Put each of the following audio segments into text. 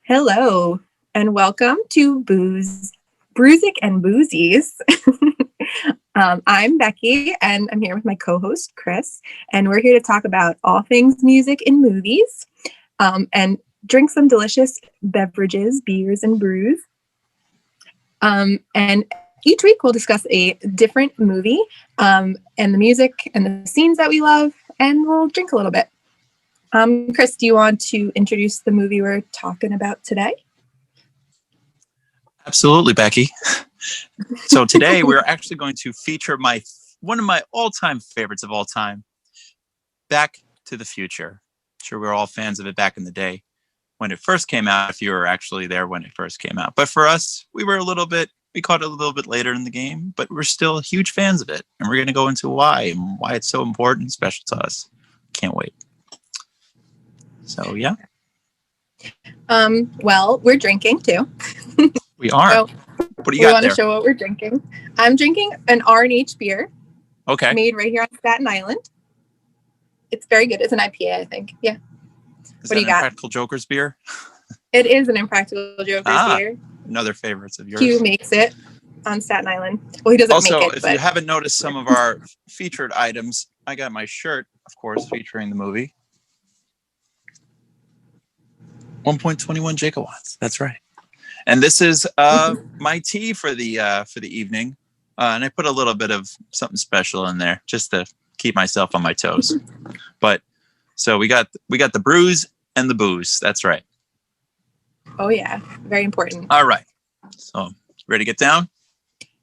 Hello, and welcome to Brewsic and Boozies. I'm Becky, and I'm here with my co-host, Chris, and we're here to talk about all things music in movies, and drink some delicious beverages, beers, and brews. And each week we'll discuss a different movie, and the music and the scenes that we love, and we'll drink a little bit. Chris, do you want to introduce the movie we're talking about today? Absolutely, Becky. So today we're actually going to feature one of my all-time favorites of all time, Back to the Future. I'm sure we're all fans of it back in the day when it first came out, if you were actually there when it first came out. But for us, we caught it a little bit later in the game, but we're still huge fans of it. And we're going to go into why it's so important and special to us. Can't wait. So, yeah. Well, we're drinking too. We are. So what do you got there? We want to show what we're drinking. I'm drinking an R&H beer. Okay. Made right here on Staten Island. It's very good. It's an IPA, I think. Yeah. Is what do you got? Impractical Jokers beer? It is an Impractical Jokers beer. Another favorites of yours. Q makes it on Staten Island. Well, he doesn't make it. Also, if you haven't noticed some of our featured items, I got my shirt, of course, featuring the movie. 1.21 gigawatts. That's right. And this is my tea for the evening, and I put a little bit of something special in there just to keep myself on my toes. But so we got the brews and the booze. That's right. Oh yeah, very important. All right. So ready to get down?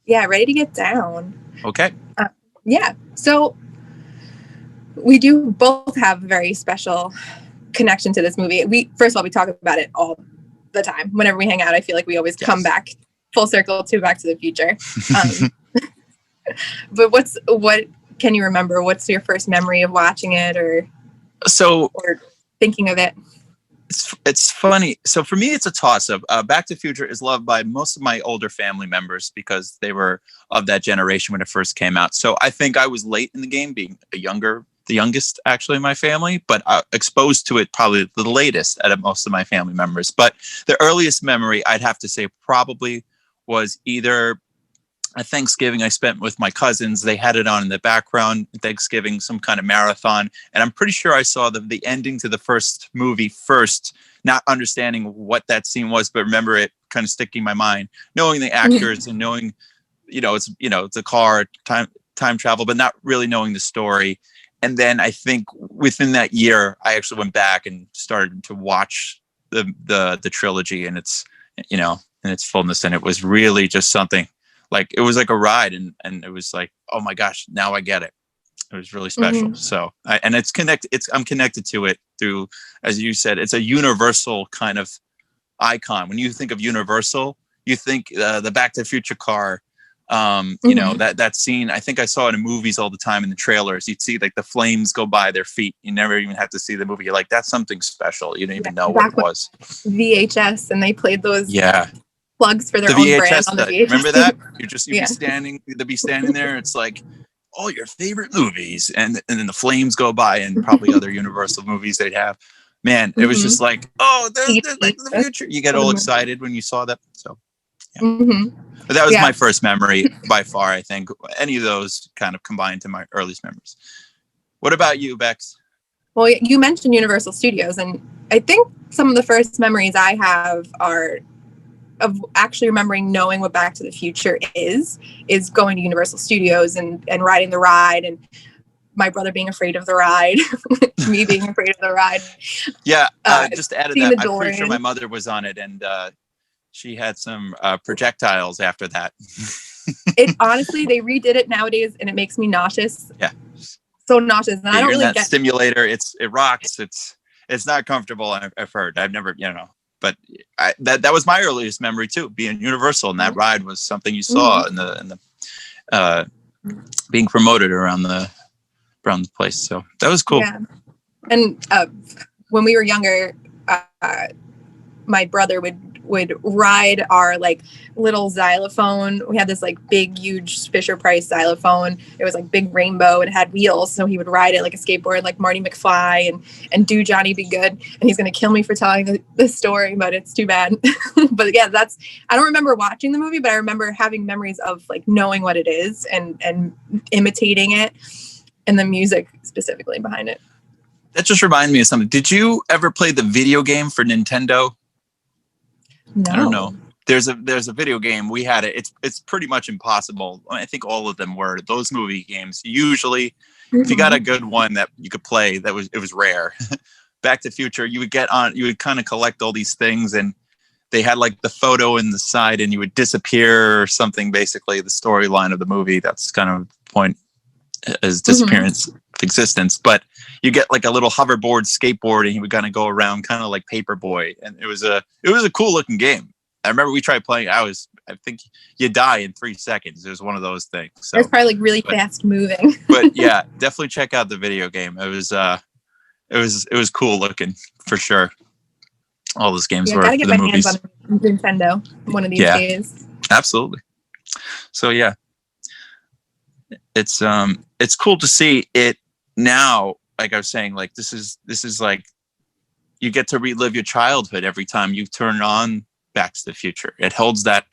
Yeah, ready to get down. Okay. Yeah. So we do both have a very special connection to this movie. First of all, we talk about it all the time. Whenever we hang out, I feel like we always come back full circle to Back to the Future. But what can you remember? What's your first memory of watching it or thinking of it? It's funny. So for me, it's a toss-up. Back to the Future is loved by most of my older family members because they were of that generation when it first came out. So I think I was late in the game, being the youngest actually in my family, but exposed to it probably the latest out of most of my family members. But the earliest memory I'd have to say probably was either a Thanksgiving I spent with my cousins. They had it on in the background, Thanksgiving, some kind of marathon. And I'm pretty sure I saw the ending to the first movie first, not understanding what that scene was, but remember it kind of sticking in my mind, knowing the actors and knowing, it's a car, time travel, but not really knowing the story. And then I think within that year, I actually went back and started to watch the trilogy and its fullness. And it was really just something like, it was like a ride. And it was like, oh my gosh, now I get it. It was really special. Mm-hmm. So, I'm connected to it through, as you said, it's a universal kind of icon. When you think of Universal, you think the Back to the Future car. That scene, I think I saw it in movies all the time in the trailers. You'd see like the flames go by their feet. You never even have to see the movie. You're like, that's something special. You didn't even know what it was. VHS, and they played those plugs for their own VHS brand on the VHS. Remember that? You'd be standing there. It's like all your favorite movies, and then the flames go by, and probably other Universal movies they'd have. Man, it was just like, oh, there's Back to the Future. You get all excited when you saw that. So, yeah. Mm-hmm. But that was my first memory by far, I think. Any of those kind of combined to my earliest memories. What about you, Bex? Well, you mentioned Universal Studios, and I think some of the first memories I have are of actually remembering knowing what Back to the Future is going to Universal Studios and riding the ride, and my brother being afraid of the ride, me being afraid of the ride. Yeah, just to add to that, I'm pretty sure my mother was on it, and she had some projectiles after that. It honestly, they redid it nowadays, and it makes me nauseous. Yeah, so nauseous. And I don't really get stimulator. It rocks. It's not comfortable. I've heard. I've never, but that was my earliest memory too. Being Universal, and that ride was something you saw in the being promoted around the place. So that was cool. Yeah, and when we were younger, my brother would would ride our like little xylophone. We had this like big, huge Fisher Price xylophone. It was like big rainbow. It had wheels, so he would ride it like a skateboard, like Marty McFly, and do Johnny Be Good. And he's gonna kill me for telling this story, but it's too bad. But yeah, I don't remember watching the movie, but I remember having memories of like knowing what it is and imitating it, and the music specifically behind it. That just reminded me of something. Did you ever play the video game for Nintendo? No. I don't know. There's a video game. We had it. It's pretty much impossible. I think all of them were those movie games. Usually, if you got a good one that you could play, it was rare. Back to the Future, you would kind of collect all these things, and they had like the photo in the side, and you would disappear or something. Basically, the storyline of the movie. That's kind of the point, is disappearance of existence. But you get like a little hoverboard skateboard, and you would kind of go around kind of like Paperboy. And it was a cool looking game. I remember we tried playing. I think you die in 3 seconds. It was one of those things. So it's probably like really fast moving. But yeah, definitely check out the video game. It was cool looking for sure. All those games were gotta get for the my movies. hands on Nintendo one of these days. Absolutely. So yeah. It's cool to see it now. Like I was saying, like this is like you get to relive your childhood every time you turn on Back to the Future. It holds that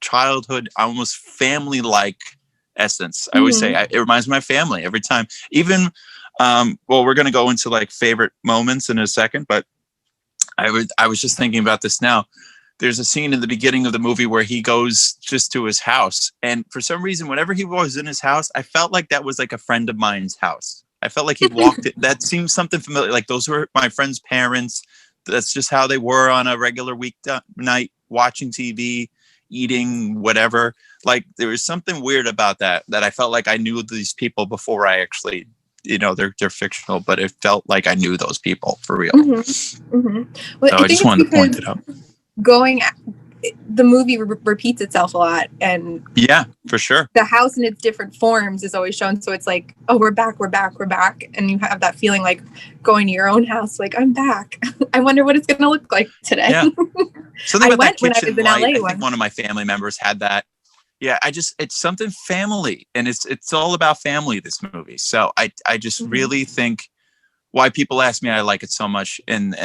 childhood, almost family-like essence. I always say it reminds me of my family every time. Even we're going to go into like favorite moments in a second, but I was just thinking about this now. There's a scene in the beginning of the movie where he goes just to his house. And for some reason, whenever he was in his house, I felt like that was like a friend of mine's house. I felt like he walked it. That seemed something familiar. Like those were my friend's parents. That's just how they were on a regular weeknight, watching TV, eating, whatever. Like there was something weird about that I felt like I knew these people before I actually, they're fictional, but it felt like I knew those people for real. Well, so I just wanted to point it out. The movie repeats itself a lot, and yeah, for sure, the house in its different forms is always shown, so it's like, oh, we're back, and you have that feeling like going to your own house, like I'm back. I wonder what it's gonna look like today. Yeah. Something about that kitchen when I was in light. LA I think one of my family members had that. Yeah, it's something family, and it's all about family, this movie. So I just really think why people ask me I like it so much, and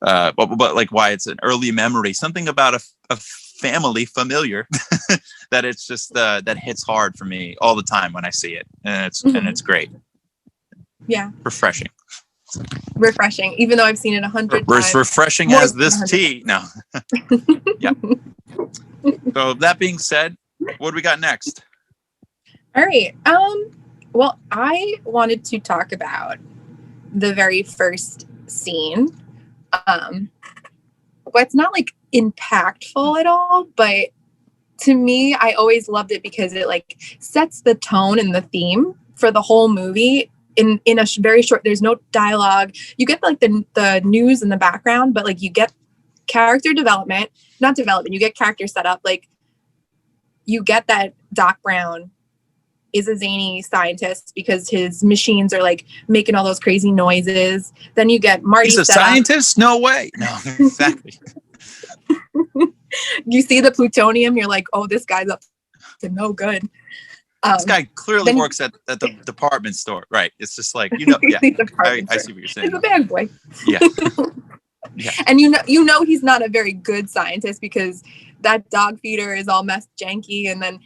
but like why it's an early memory, something about a family familiar that it's just that hits hard for me all the time when I see it, and it's great. Yeah, refreshing, even though I've seen it 100 times. Refreshing as this tea. No. Yeah. So that being said, what do we got next? All right. Well, I wanted to talk about the very first scene. But it's not like impactful at all, but to me, I always loved it because it like sets the tone and the theme for the whole movie in a very short. There's no dialogue. You get like the news in the background, but like you get character development, not development. You get character setup. Like you get that Doc Brown is a zany scientist because his machines are like making all those crazy noises. Then you get Marty. He's a scientist? No way. No, exactly. You see the plutonium, you're like, oh, this guy's up to no good. This guy clearly works at the department store, right? It's just like, yeah, I see what you're saying. He's a bad boy. Yeah. Yeah. And you know he's not a very good scientist because that dog feeder is all messed janky, and then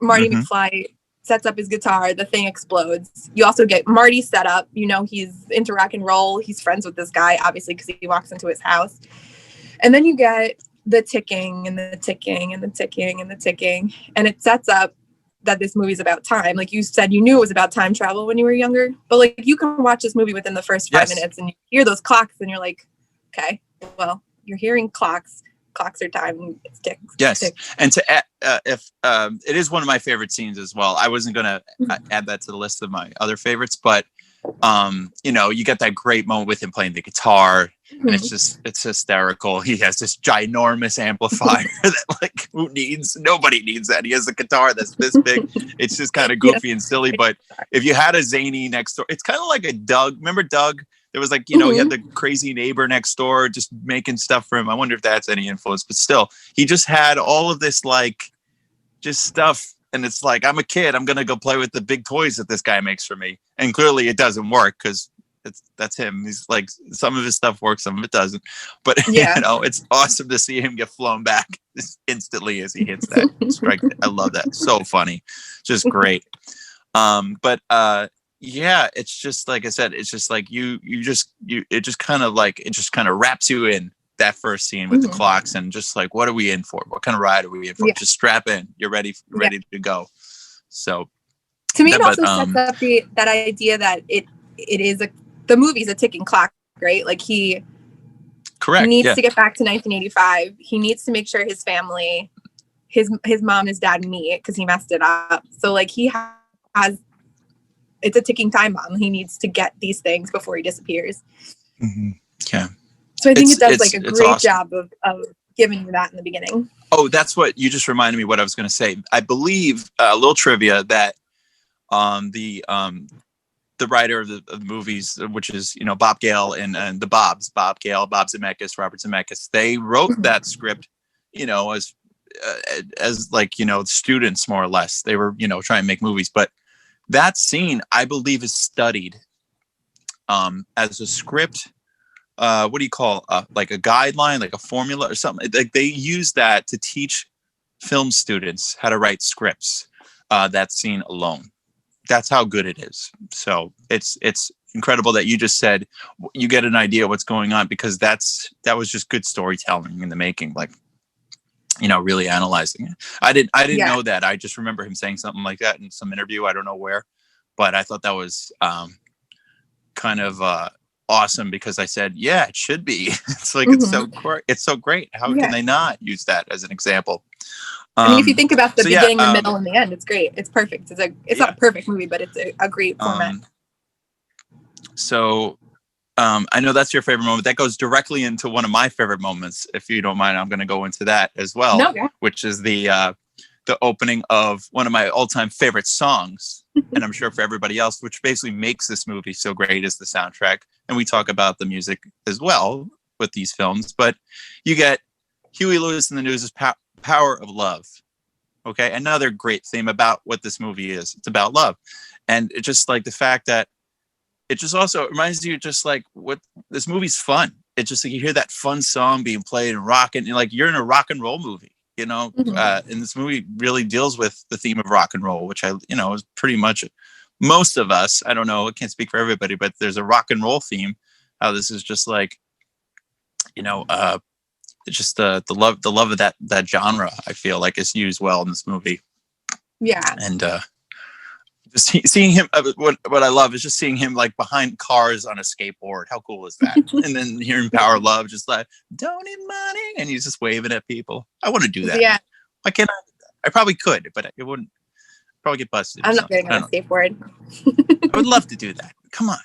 Marty McFly sets up his guitar, the thing explodes. You also get Marty set up, he's into rock and roll. He's friends with this guy, obviously, because he walks into his house. And then you get the ticking and the ticking and the ticking and the ticking. And it sets up that this movie's about time. Like you said, you knew it was about time travel when you were younger. But like you can watch this movie within the first 5 minutes and you hear those clocks and you're like, okay, well, you're hearing clocks. Clocks are time. It's ticks. Yes. Ticks. And to if it is one of my favorite scenes as well. I wasn't going to add that to the list of my other favorites, but you get that great moment with him playing the guitar and it's hysterical. He has this ginormous amplifier that like nobody needs that. He has a guitar that's this big. It's just kind of goofy and silly, but if you had a zany next door, it's kind of like a Doug. Remember Doug, There was like, you know, he had the crazy neighbor next door just making stuff for him. I wonder if that's any influence, but still, he just had all of this like just stuff. And it's like, I'm a kid. I'm going to go play with the big toys that this guy makes for me. And clearly it doesn't work because that's him. He's like, some of his stuff works, some of it doesn't. But, you know, it's awesome to see him get flown back instantly as he hits that strike. I love that. So funny. Just great. Yeah, it's just like I said, it's just like it just kind of wraps you in that first scene with the clocks and just like, what are we in for? What kind of ride are we in for? Just strap in. You're ready to go. So to me, it also sets up that idea that it is the movie's a ticking clock, right? Like he needs to get back to 1985. He needs to make sure his family, his mom, his dad meet because he messed it up. So like he has, it's a ticking time bomb. He needs to get these things before he disappears. Yeah. So I think it does like a great job of giving you that in the beginning. Oh, that's what you just reminded me what I was going to say. I believe a little trivia that the writer of the movies, which is, you know, Bob Gale and the Bob Gale, Bob Zemeckis, Robert Zemeckis, they wrote that script, you know, as like, you know, students more or less. They were, you know, trying to make movies, but that scene, I believe, is studied as a script. What do you call like a guideline, like a formula or something? Like they use that to teach film students how to write scripts. That scene alone, that's how good it is. So it's incredible that you just said you get an idea what's going on, because that was just good storytelling in the making. Like, you know, really analyzing it. I didn't know that. I just remember him saying something like that in some interview. I don't know where, but I thought that was kind of awesome, because I said, yeah, it should be. It's like, it's so great. How can they not use that as an example? I mean, if you think about the beginning, the middle, and the end, it's great. It's perfect. It's not a perfect movie, but it's a great format. So I know that's your favorite moment. That goes directly into one of my favorite moments. If you don't mind, I'm going to go into that as well, which is the opening of one of my all-time favorite songs. And I'm sure for everybody else, which basically makes this movie so great, is the soundtrack. And we talk about the music as well with these films, but you get Huey Lewis and the News' Power of Love. Okay. Another great theme about what this movie is. It's about love. And it's just like the fact that it just also reminds you just like what this movie's fun. It's just like you hear that fun song being played and rocking, and like you're in a rock and roll movie, you know. And this movie really deals with the theme of rock and roll, which is pretty much most of us. I don't know, I can't speak for everybody, but there's a rock and roll theme. How this is just like, you know, it's just the love of that genre. I feel like is used well in this movie. Yeah. And just seeing him, what I love is just seeing him like behind cars on a skateboard. How cool is that? And then hearing Power of Love, just like, don't need money, and he's just waving at people. I want to do that. Yeah. Why can't I? I probably could, but it wouldn't. Probably get busted. I'm not getting on a skateboard. I would love to do that. Come on,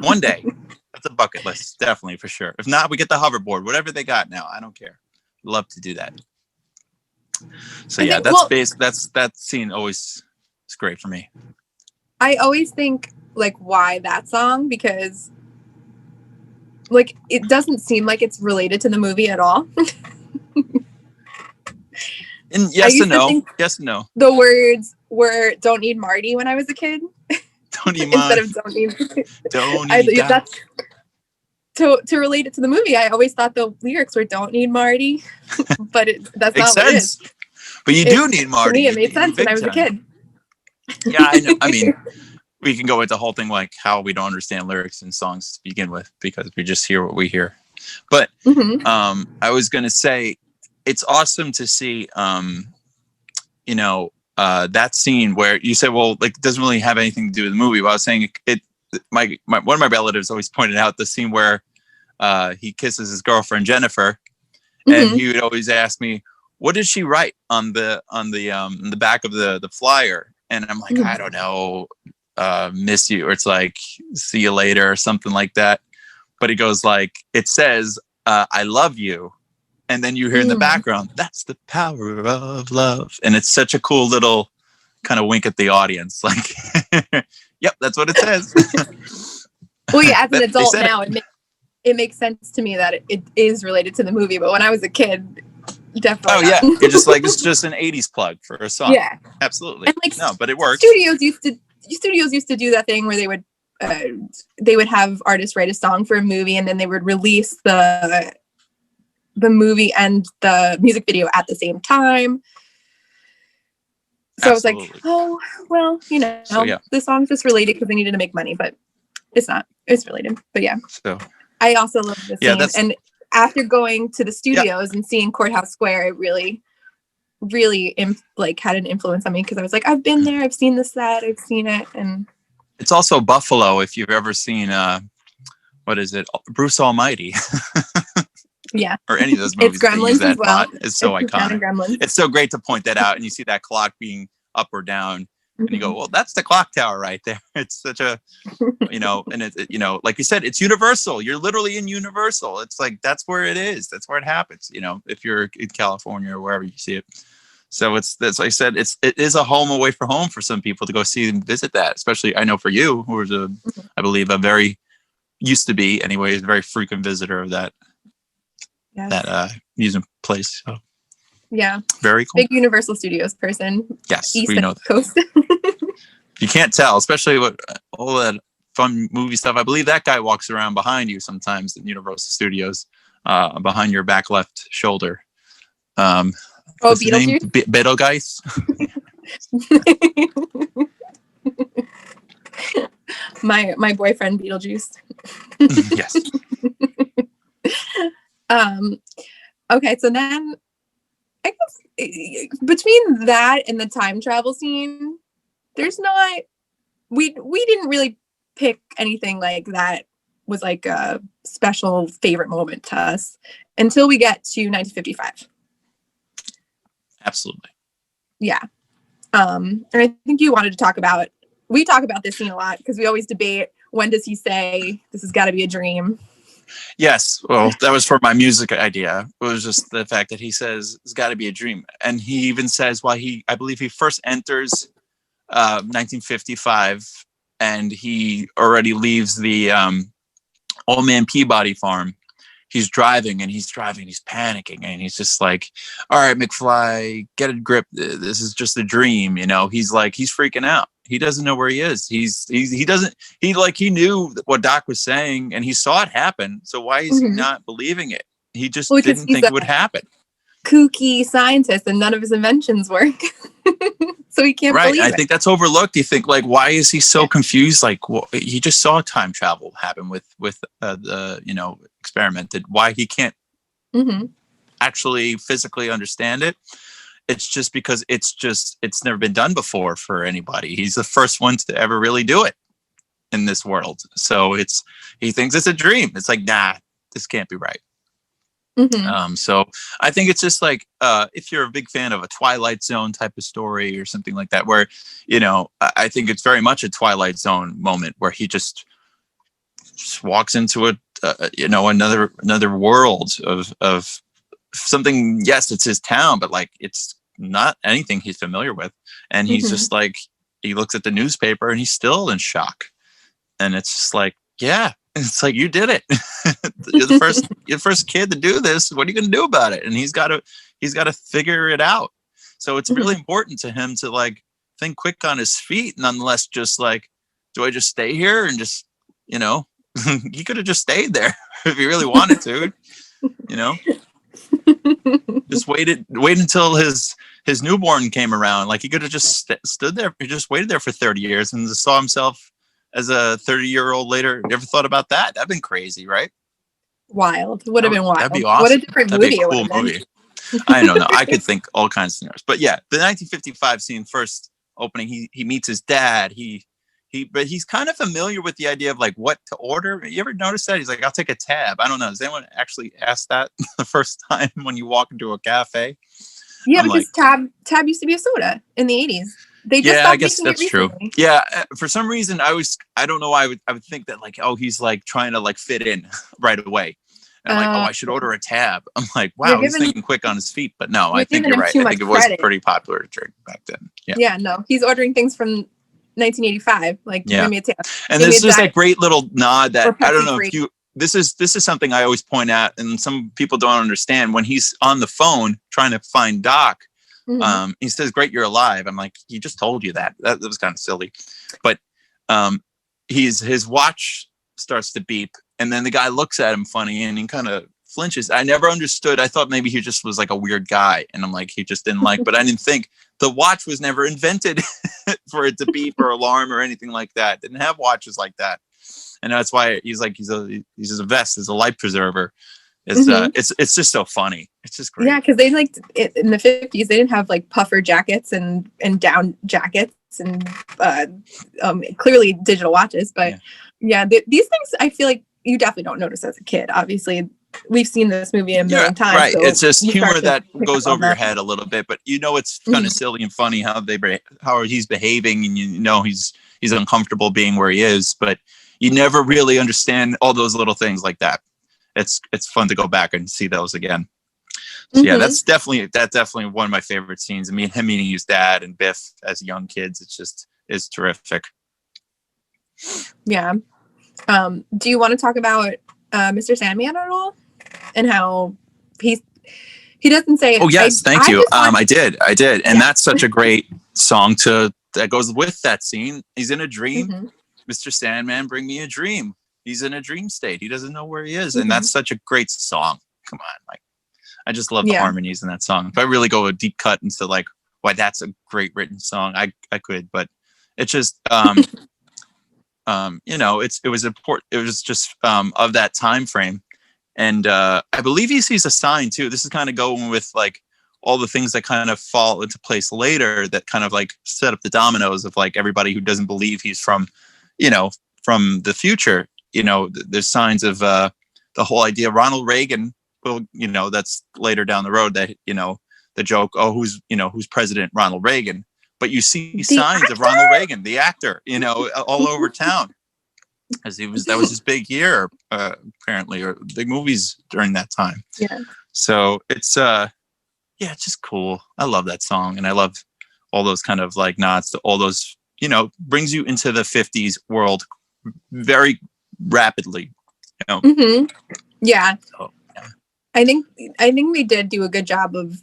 one day. That's a bucket list, definitely, for sure. If not, we get the hoverboard, whatever they got now. I don't care. Love to do that. So yeah, that scene always is great for me. I always think like, why that song? Because like it doesn't seem like it's related to the movie at all. And yes and no. Yes and no. The words were "Don't need Marty" when I was a kid. Don't need instead of "Don't need." Don't need that. To relate it to the movie, I always thought the lyrics were "Don't need Marty," but that's not what it is. But you do need Marty. To me, it made sense when I was a kid. Yeah, I know. I mean, we can go into the whole thing like how we don't understand lyrics in songs to begin with because we just hear what we hear. But I was going to say it's awesome to see, that scene where you said, well, like it doesn't really have anything to do with the movie. But I was saying one of my relatives always pointed out the scene where he kisses his girlfriend Jennifer, and he would always ask me, "What did she write on the back of the flyer?" And I'm like, I don't know, miss you, or it's like see you later or something like that. But he goes like, it says, I love you. And then you hear in the background, that's the power of love. And it's such a cool little kind of wink at the audience. Like, yep, that's what it says. Well, yeah, as an They adult said now, it makes sense to me that it is related to the movie. But when I was a kid, definitely yeah, not. you're just like, it's just an 80s plug for a song. Yeah. Absolutely. And like No, but it works. studios used to do that thing where they would have artists write a song for a movie, and then they would release the movie and the music video at the same time. So Absolutely. it's like, oh, well, the song's just related because they needed to make money, but it's not. It's related. But yeah. So I also love the scene. And after going to the studios and seeing Courthouse Square, it really, really had an influence on me, because I was like, I've been there, I've seen the set, I've seen it. And it's also Buffalo, if you've ever seen what is it, Bruce Almighty. Yeah. Or any of those movies. It's Gremlins as well. It's so iconic. It's so great to point that out, and you see that clock being up or down, and you go, well, that's the clock tower right there. It's such a, and it, like you said, it's Universal. You're literally in Universal. It's like, that's where it is. That's where it happens. If you're in California or wherever you see it. So that's like I said, it is a home away from home for some people to go see and visit that. Especially, I know for you, who was I believe used to be anyway, a very frequent visitor of that. Yes. That amusement place. So. Yeah. Very cool. Big Universal Studios person. Yes. East we know that. Coast. You can't tell, especially with all that fun movie stuff. I believe that guy walks around behind you sometimes in Universal Studios, behind your back left shoulder. Beetlejuice? Betelgeuse? my boyfriend Beetlejuice. Yes. Okay, so then I guess between that and the time travel scene, there's not we didn't really pick anything like that was like a special favorite moment to us until we get to 1955. Absolutely. Yeah. And I think you wanted to we talk about this scene a lot because we always debate, when does he say this has got to be a dream? Yes. Well, that was for my music idea. It was just the fact that he says it's got to be a dream. And he even says I believe he first enters 1955, and he already leaves the Old Man Peabody farm. He's driving, he's panicking, and he's just like, all right, McFly, get a grip. This is just a dream. He's freaking out. He doesn't know where he is. He knew what Doc was saying, and he saw it happen. So why is he not believing it? He just didn't think it would happen. Kooky scientist, and none of his inventions work. So he can't believe it. I think that's overlooked. You think, like, why is he so confused? Like, he just saw time travel happen with the experimented. Why he can't actually physically understand it? It's just because it's never been done before for anybody. He's the first one to ever really do it in this world. So he thinks it's a dream. It's like, nah, this can't be right. So I think it's just like, if you're a big fan of a Twilight Zone type of story or something like that, where, I think it's very much a Twilight Zone moment where he just walks into another world of something. Yes, it's his town, but like, it's not anything he's familiar with. And he's just like, he looks at the newspaper and he's still in shock. And it's just like, yeah, it's like, you did it. You're the first kid to do this. What are you going to do about it? And he's got to figure it out. So it's really important to him to like think quick on his feet, nonetheless, just like, do I just stay here and just, he could have just stayed there if he really wanted to, just wait until his newborn came around. Like, he could have just stood there. He just waited there for 30 years and saw himself as a 30-year-old later. Never thought about that. That'd been crazy, right? Wild. Would have been wild. That'd be awesome. What a different movie. That'd be a cool movie. I don't know. I could think all kinds of scenarios. But yeah, the 1955 scene, first opening, he meets his dad. But he's kind of familiar with the idea of like what to order. You ever notice that? He's like, I'll take a tab. I don't know. Does anyone actually ask that the first time when you walk into a cafe? Yeah, because tab used to be a soda in the 80s. They just I guess that's true. Yeah, for some reason I don't know why I would think that like, oh, he's like trying to like fit in right away. And I'm like, oh, I should order a tab. I'm like, wow, he's thinking quick on his feet. But no, I think you're right. I think it was pretty popular drink back then. Yeah. Yeah, no, he's ordering things from 1985. Like, Yeah. give me a tip. And this is that great little nod that I don't know if you. This is something I always point out, and some people don't understand. When he's on the phone trying to find Doc, he says, "Great, you're alive." I'm like, he just told you that. That was kind of silly, but his watch starts to beep, and then the guy looks at him funny, and he kind of flinches. I never understood. I thought maybe he just was like a weird guy, and I'm like, he just didn't like. But I didn't think the watch was never invented for it to beep or alarm or anything like that. Didn't have watches like that, and that's why he's a vest, is a life preserver. It's just so funny. It's just great. Yeah, because they like in the 50s they didn't have like puffer jackets and down jackets and clearly digital watches, but these things I feel like you definitely don't notice as a kid. Obviously, we've seen this movie a million times. Right. So it's just humor that goes over your head a little bit, but it's kind of silly and funny how he's behaving, and he's uncomfortable being where he is, but you never really understand all those little things like that. It's fun to go back and see those again. So yeah, that's definitely one of my favorite scenes. I mean, him meeting his dad and Biff as young kids, it's terrific. Yeah. Do you want to talk about Mr. Sandman at all, and how he doesn't say? Oh yes, thank you. I did, and that's such a great song that goes with that scene. He's in a dream. Mr. Sandman, bring me a dream. He's in a dream state. He doesn't know where he is, and that's such a great song. Come on, like I just love the harmonies in that song. If I really go a deep cut into like why that's a great written song, I could, but it's just it was important. It was just of that time frame, and I believe he sees a sign too. This is kind of going with like all the things that kind of fall into place later that kind of like set up the dominoes of like everybody who doesn't believe he's from the future. There's signs of the whole idea of Ronald Reagan. Well, that's later down the road that the joke. Oh, who's President Ronald Reagan? But you see signs of Ronald Reagan, the actor, all over town, as that was his big year, apparently, or big movies during that time. Yeah. So it's it's just cool. I love that song, and I love all those kind of like nods to all those. Brings you into the 50s world very rapidly. Yeah. So, yeah. I think they did do a good job of.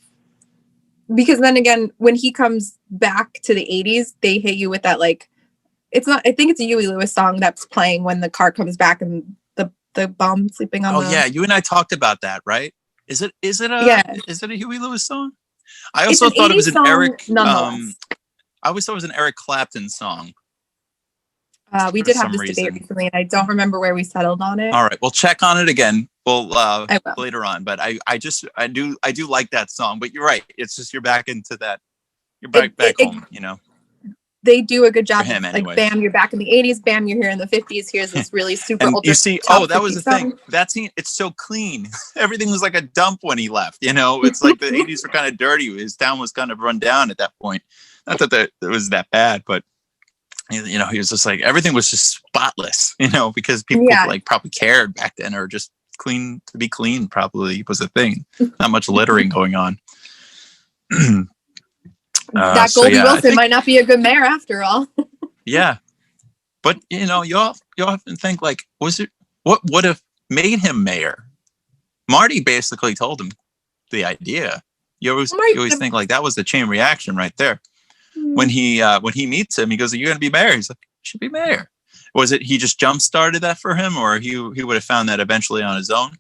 Because then again, when he comes back to the 80s, they hit you with that, like, it's not, I think it's a Huey Lewis song that's playing when the car comes back and the bum sleeping on yeah, you and I talked about that, right? Is it a Huey Lewis song? I also thought it was an Eric, I always thought it was an Eric Clapton song. We did have this debate recently, and I don't remember where we settled on it. All right, we'll check on it again. Well, later on, but I do like that song. But you're right; it's just you're back into that. You're back home. They do a good job. For him, like, bam, you're back in the 80s. Bam, you're here in the 50s. Here's this really super and ultra. You see, that was the thing. That scene, it's so clean. Everything was like a dump when he left. It's like the 80s were kind of dirty. His town was kind of run down at that point. Not that it was that bad, but. He was just like, everything was just spotless, because people like probably cared back then, or just clean to be clean probably was a thing. Not much littering going on. That Goldie Wilson might not be a good mayor after all. Yeah. But, you often think like, what would have made him mayor? Marty basically told him the idea. You always think like that was the chain reaction right there. When he meets him, he goes, "Are you going to be mayor?" He's like, "I should be mayor." Was it he just jump started that for him, or he would have found that eventually on his own?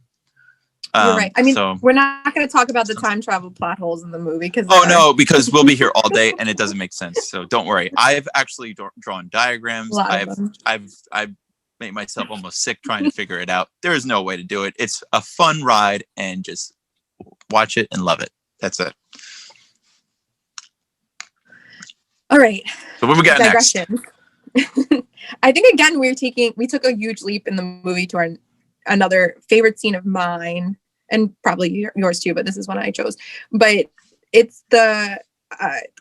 You're right. I mean, we're not going to talk about the time travel plot holes in the movie because because we'll be here all day and it doesn't make sense. So don't worry. I've actually drawn diagrams. I've made myself almost sick trying to figure it out. There is no way to do it. It's a fun ride, and just watch it and love it. That's it. All right. So what we got next? I think again we took a huge leap in the movie to another favorite scene of mine, and probably yours too, but this is one I chose. But it's the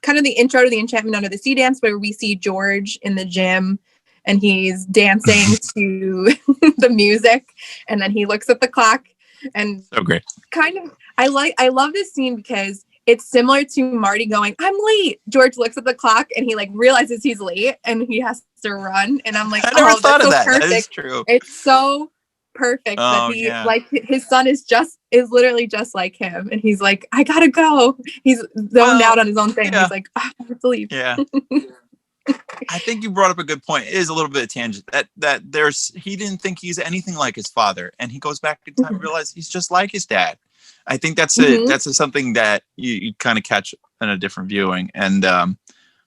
kind of the intro to the Enchantment Under the Sea dance, where we see George in the gym and he's dancing to the music, and then he looks at the clock, and so great. I love this scene because it's similar to Marty going, I'm late. George looks at the clock and he like realizes he's late and he has to run. And I'm like, I never thought that's of so that. perfect. That is true. It's so perfect that he like his son is literally just like him. And he's like, I gotta go. He's zoned out on his own thing. Yeah. He's like, I have to leave. Yeah. I think you brought up a good point. It is a little bit of tangent that he didn't think he's anything like his father, and he goes back in time and realizes he's just like his dad. I think that's something that you kind of catch in a different viewing, and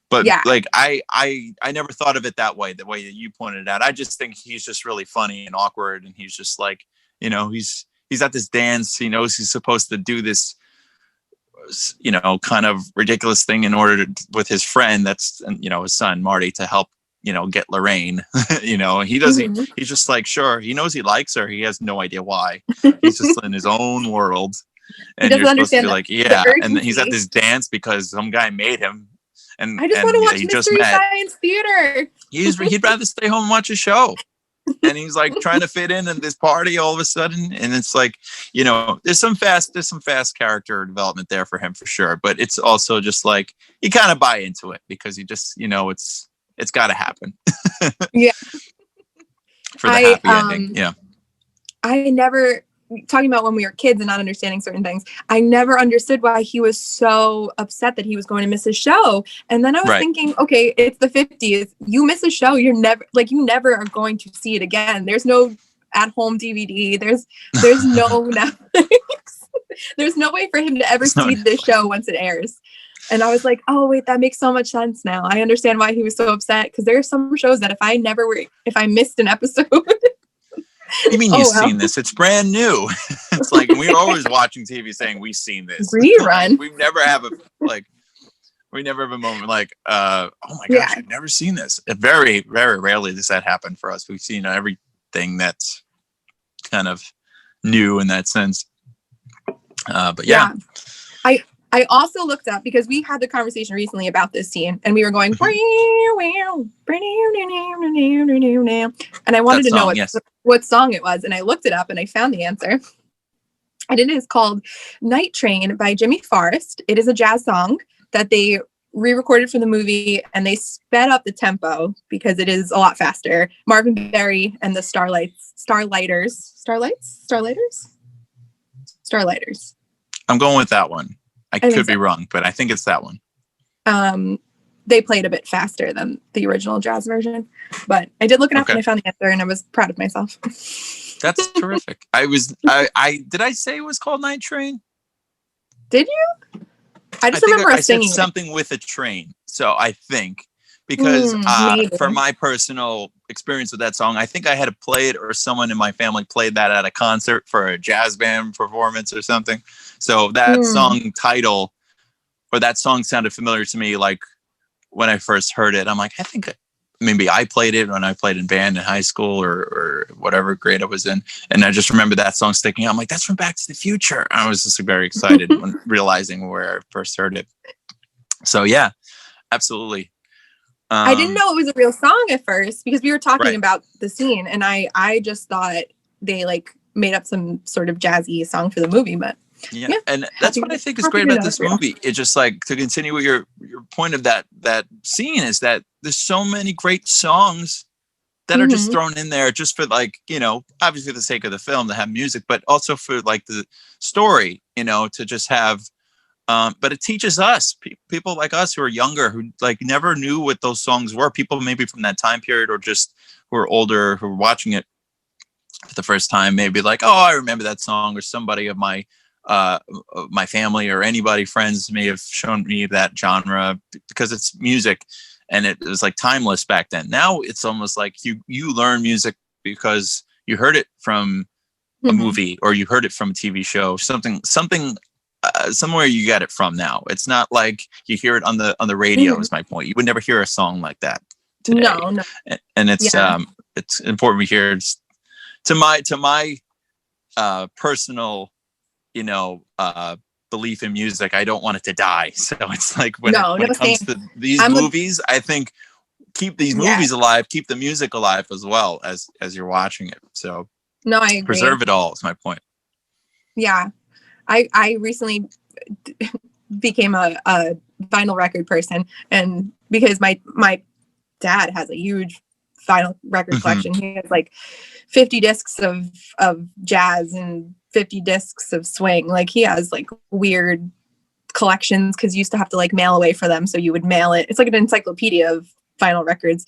but like I never thought of it that way, the way that you pointed it out. I just think he's just really funny and awkward, and he's just like, you know, he's at this dance. He knows he's supposed to do this, you know, kind of ridiculous thing in order to, with his friend, that's, you know, his son Marty, to help, you know, get Lorraine. You know, he doesn't. He's just like, sure, he knows he likes her. He has no idea why. He's just in his own world, and you're supposed to be like, yeah. And then he's at this dance because some guy made him. And I just want to watch Mystery Science Theater. He'd rather stay home and watch a show. And he's like trying to fit in this party all of a sudden. And it's like, you know, there's some fast character development there for him for sure. But it's also just like, you kind of buy into it because you just, you know, it's got to happen. Yeah. For the happy ending. Yeah. I never, talking about when we were kids and not understanding certain things, I never understood why he was so upset that he was going to miss his show. And then I was thinking, okay, it's the 50s. You miss a show, you never are going to see it again. There's no at-home DVD. There's no Netflix. There's no way for him to ever see this show once it airs. And I was like, oh wait, that makes so much sense now. I understand why he was so upset, because there are some shows that if I missed an episode. You mean you've seen this? It's brand new. It's like we're always watching TV saying we've seen this. Rerun. We never have a moment like, oh my gosh, I've never seen this. Very, very rarely does that happen for us. We've seen everything that's kind of new in that sense. But yeah. I also looked up, because we had the conversation recently about this scene, and we were going, and I wanted to know what song it was, and I looked it up and I found the answer. And it is called Night Train by Jimmy Forrest. It is a jazz song that they re-recorded for the movie, and they sped up the tempo because it is a lot faster. Marvin Berry and the Starlighters. I'm going with that one. I could be wrong, but I think it's that one. They played a bit faster than the original jazz version, but I did look it up and I found the answer, and I was proud of myself. That's terrific. Did I say it was called Night Train? Did you? I just remember us singing something with a train. So I think, because for my personal experience with that song, I think I had to play it, or someone in my family played that at a concert for a jazz band performance or something. So that song title, or that song, sounded familiar to me. Like when I first heard it, I'm like, I think maybe I played it when I played in band in high school or whatever grade I was in. And I just remember that song sticking out. I'm like, that's from Back to the Future. I was just very excited when realizing where I first heard it. So yeah, absolutely. I didn't know it was a real song at first, because we were talking about the scene, and I just thought they like made up some sort of jazzy song for the movie, but yeah. And that's what I think is great about this movie. It's just like, to continue with your point of that scene, is that there's so many great songs that are just thrown in there just for, like, you know, obviously for the sake of the film to have music, but also for like the story, you know, to just have. But it teaches us, people like us who are younger, who like never knew what those songs were. People maybe from that time period, or just who are older, who are watching it for the first time, maybe like, oh, I remember that song, or somebody of my family or anybody, friends, may have shown me that genre, because it's music and it was like timeless back then. Now it's almost like you learn music because you heard it from a movie, or you heard it from a TV show, something somewhere you get it from now. It's not like you hear it on the radio, is my point. You would never hear a song like that today. No. And it's important we hear. To my personal, you know, belief in music, I don't want it to die. So it's like when it comes to these movies, I think keep these movies alive, keep the music alive as well as you're watching it. So no, I agree. Preserve it all is my point. Yeah. I recently became a vinyl record person, and because my dad has a huge vinyl record collection. He has like 50 discs of jazz and 50 discs of swing. Like he has like weird collections because you used to have to like mail away for them, so you would mail it. It's like an encyclopedia of vinyl records.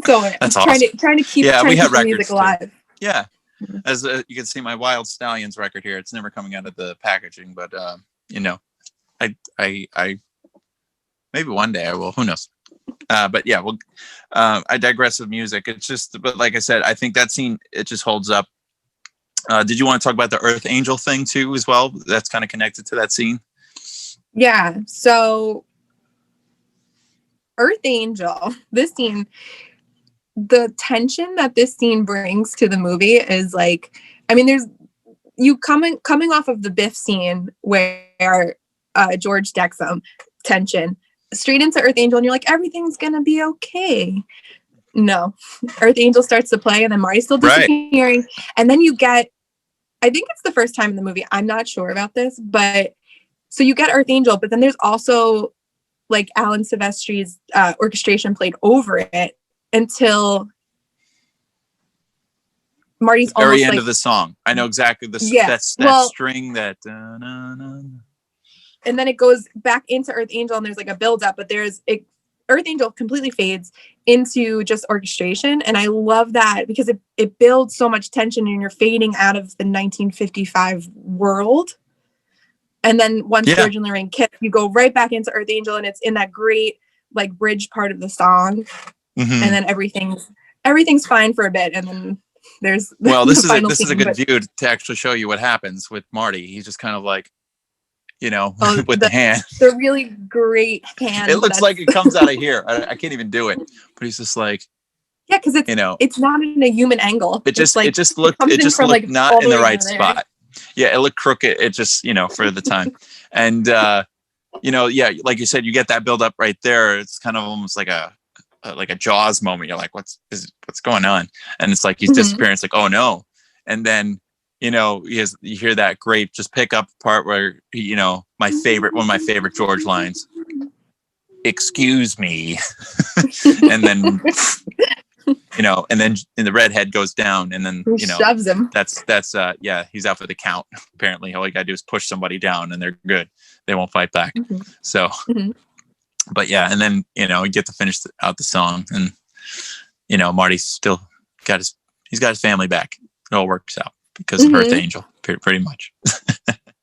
So That's trying awesome. to keep we have the music alive. Too. Yeah, as you can see, my Wild Stallions record here. It's never coming out of the packaging, but you know, I maybe one day I will. Who knows? But yeah, well, I digress with music. It's just, but like I said, I think that scene, it just holds up. Did you want to talk about the Earth Angel thing too, as well? That's kind of connected to that scene. Yeah. So Earth Angel, this scene, the tension that this scene brings to the movie is like, I mean, there's you coming off of the Biff scene where George decks him, tension, straight into Earth Angel, and you're like, everything's gonna be okay. No, Earth Angel starts to play, and then Marty's still disappearing, and then you get, I think it's the first time in the movie, I'm not sure about this, but so you get Earth Angel, but then there's also like Alan Silvestri's orchestration played over it until Marty's the very almost end like, of the song. I know exactly that string that. And then it goes back into Earth Angel, and there's like a build up, but Earth Angel completely fades into just orchestration. And I love that because it builds so much tension, and you're fading out of the 1955 world. And then once George and Lorraine kiss, you go right back into Earth Angel, and it's in that great like bridge part of the song. And then everything's fine for a bit. And then there's this is a good view to actually show you what happens with Marty. He's just kind of like, you know, with the hand. The really great hand. It looks like it comes out of here. I can't even do it. But he's just like, yeah, because it's, you know, it's not in a human angle. It just looked like not in the right spot. Yeah, it looked crooked. It just, you know, for the time. And you know, yeah, like you said, you get that build up right there. It's kind of almost like a Jaws moment. You're like, what's going on? And it's like he's disappearing. It's like, oh no. And then, you know, you hear that great just pick up part where, you know, one of my favorite George lines, excuse me. And then, you know, and then the redhead goes down, and then, you know, shoves him. That's he's out for the count. Apparently all you gotta do is push somebody down and they're good. They won't fight back. So but yeah, and then, you know, you get to finish out the song, and, you know, Marty's still got he's got his family back. It all works out because of Earth Angel, pretty much.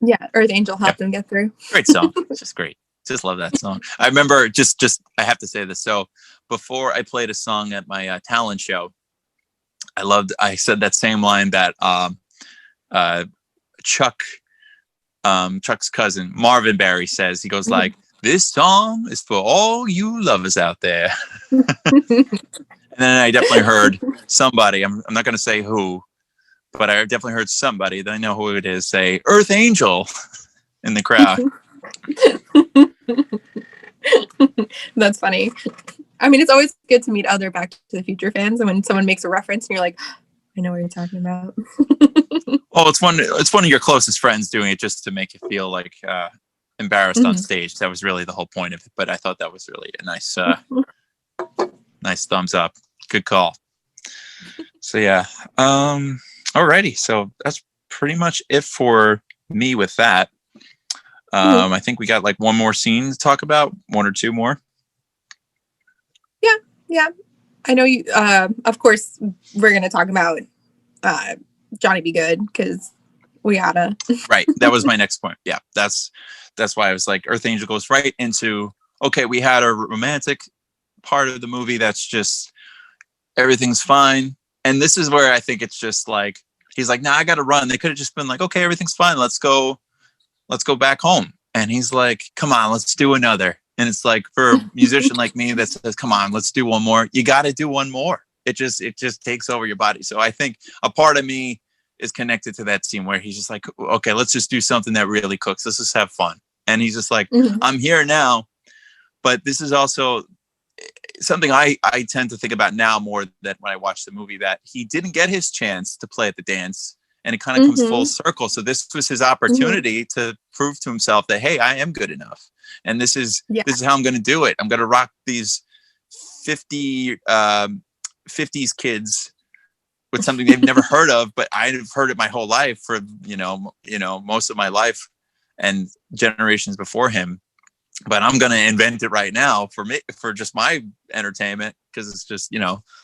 Yeah, Earth Angel helped him get through. Great song. It's just great. Just love that song. I remember just I have to say this. So before I played a song at my talent show, I said that same line that Chuck's cousin Marvin Berry says. He goes like, "This song is for all you lovers out there." And then I definitely heard somebody, I'm not going to say who, but I definitely heard somebody that I know who it is say Earth Angel in the crowd. That's funny. I mean, it's always good to meet other Back to the Future fans, and when someone makes a reference and you're like, I know what you're talking about. Well, it's one of your closest friends doing it just to make you feel like embarrassed on stage. That was really the whole point of it. But I thought that was really a nice nice thumbs up. Good call. So yeah. Alrighty. So that's pretty much it for me with that. I think we got like one more scene to talk about, one or two more. Yeah. I know you, of course, we're going to talk about Johnny Be Good, because we gotta. Right. That was my next point. Yeah. That's why I was like, Earth Angel goes right into, okay, we had a romantic part of the movie that's just, everything's fine. And this is where I think it's just like, he's like, nah, I got to run. They could have just been like, okay, everything's fine. Let's go back home. And he's like, come on, let's do another. And it's like, for a musician like me that says, come on, let's do one more. You got to do one more. It just takes over your body. So I think a part of me is connected to that scene where he's just like, okay, let's just do something that really cooks. Let's just have fun. And he's just like, I'm here now. But this is also something I tend to think about now more than when I watch the movie, that he didn't get his chance to play at the dance and it kind of comes full circle. So this was his opportunity to prove to himself that, hey, I am good enough, and this is how I'm going to do it. I'm going to rock these 50s kids with something they've never heard of, but I've heard it my whole life for most of my life and generations before him. But I'm going to invent it right now for me, for just my entertainment, because it's just,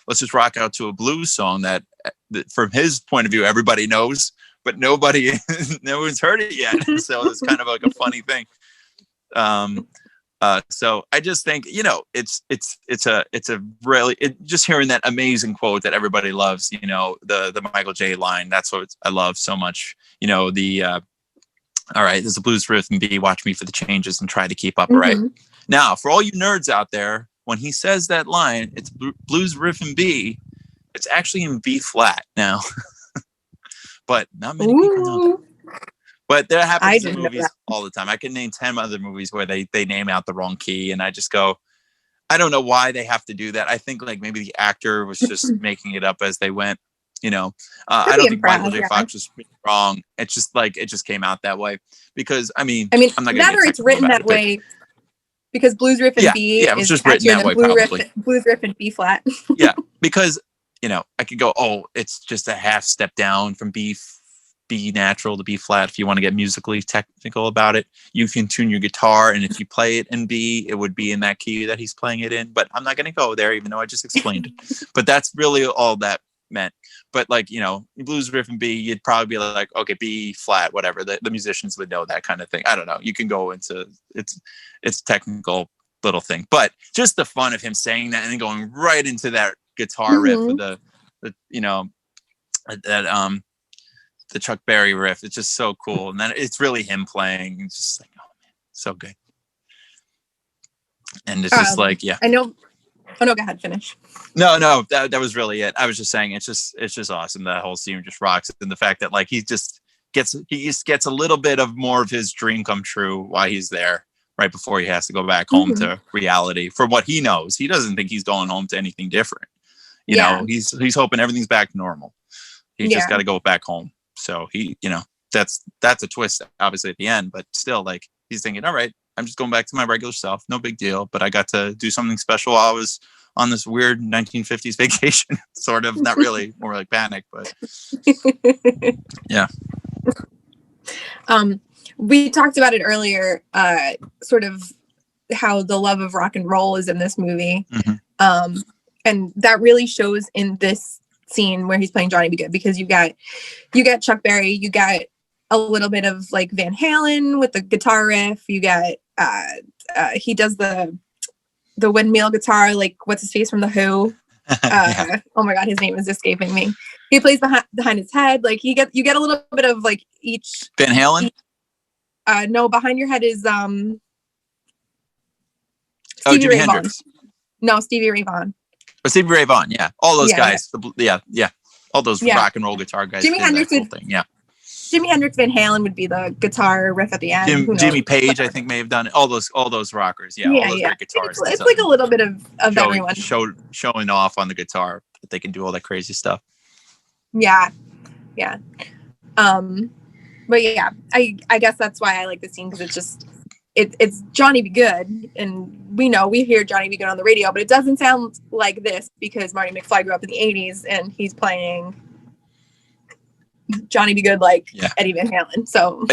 let's just rock out to a blues song that from his point of view, everybody knows, but no one's heard it yet. So it's kind of like a funny thing. So I just think, it's a really, just hearing that amazing quote that everybody loves, the Michael J line. That's what I love so much. All right, there's a blues riff in B. Watch me for the changes and try to keep up. Right now, for all you nerds out there, when he says that line, it's blues riff in B. It's actually in B flat now, but not many people know that. But that happens in movies all the time. I can name 10 other movies where they name out the wrong key, and I just go, I don't know why they have to do that. I think like maybe the actor was just making it up as they went. I don't think Michael J. Fox was wrong. It's just like it just came out that way because I'm not gonna never it's written that way because blues riff in B it was just written that way probably. Blues riff in B flat. Yeah, because I could go, it's just a half step down from B natural to B flat. If you want to get musically technical about it, you can tune your guitar, and if you play it in B, it would be in that key that he's playing it in. But I'm not going to go there, even though I just explained it. But that's really all that meant. But like, blues riff in B, you'd probably be like, okay, B flat, whatever. The musicians would know that kind of thing. I don't know. You can go into it's technical little thing, but just the fun of him saying that and then going right into that guitar riff with the Chuck Berry riff. It's just so cool. And then it's really him playing. It's just like, oh man, so good. And it's just like, yeah. I know. Oh no, go ahead, finish. No, that was really it. I was just saying it's just awesome. That whole scene just rocks. And the fact that like he just gets a little bit of more of his dream come true while he's there, right before he has to go back home to reality. From what he knows, he doesn't think he's going home to anything different. You know, he's hoping everything's back to normal. He just got to go back home. So he, that's a twist, obviously at the end, but still, like he's thinking, all right, I'm just going back to my regular self. No big deal. But I got to do something special while I was on this weird 1950s vacation, sort of. Not really, more like panic, but yeah. We talked about it earlier, sort of how the love of rock and roll is in this movie. And that really shows in this scene where he's playing Johnny B. Good, because you got Chuck Berry, you got a little bit of like Van Halen with the guitar riff, you got he does the windmill guitar, like what's his face from The Who. Oh my god, his name is escaping me. He plays behind his head, like you get a little bit of like each Van Halen. No, behind your head is Stevie Ray Hendrix. Vaughan. No, Stevie Ray Vaughan. Oh, Stevie Ray Vaughan, yeah, all those guys, all those rock and roll guitar guys. Jimi Hendrix thing, Jimi Hendrix, Van Halen would be the guitar riff at the end. Jimmy Page, I think, may have done it. All those rockers, all those great guitarists. It's like a little bit of everyone showing off on the guitar that they can do all that crazy stuff. Yeah. But yeah, I guess that's why I like the scene, because it's just it's Johnny B. Good, and we hear Johnny B. Good on the radio, but it doesn't sound like this because Marty McFly grew up in the 80s and he's playing Johnny B. Good like Eddie Van Halen. So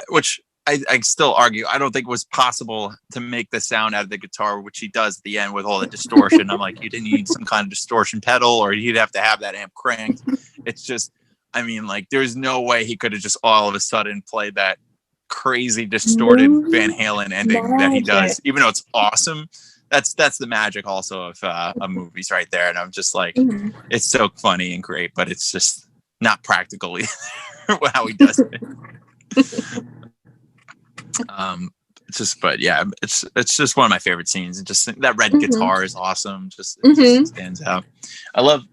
which I still argue, I don't think it was possible to make the sound out of the guitar, which he does at the end with all the distortion. I'm like, you didn't need some kind of distortion pedal, or you'd have to have that amp cranked. It's just, there's no way he could have just all of a sudden played that crazy distorted Van Halen ending that he does, even though it's awesome. That's the magic also of movies right there. And I'm just like, it's so funny and great, but it's just not practical either how he does it. It's just one of my favorite scenes. And just that red guitar is awesome. Just stands out. I love,